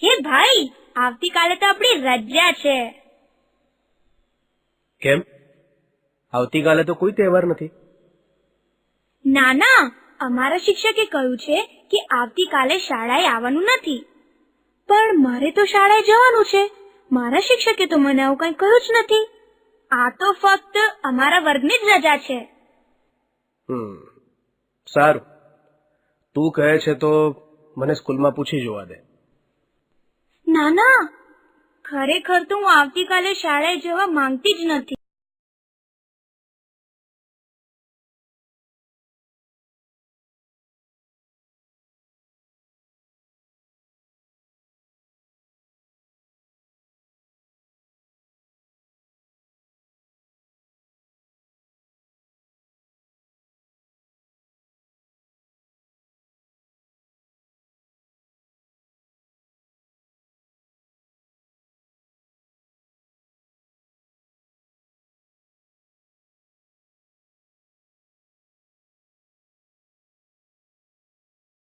હે ભાઈ, આવતીકાલે તો આપણી રજા છે. કેમ? આવતીકાલે તો કોઈ તહેવાર નથી. ના ના, અમારા શિક્ષકે કહ્યું છે કે આવતીકાલે શાળાએ આવવાનું નથી. પણ મારે તો શાળાએ જવાનું છે. મારા શિક્ષકે તો મને આવું કંઈ કહ્યું જ નથી. આ તો ફક્ત અમારા વર્ગની જ રજા છે. સારું, તું કહે છે તો મને સ્કૂલમાં પૂછી જોવા દે. ના ના, ખરેખર તો હું આવતીકાલે શાળાએ જવા માંગતી જ નથી.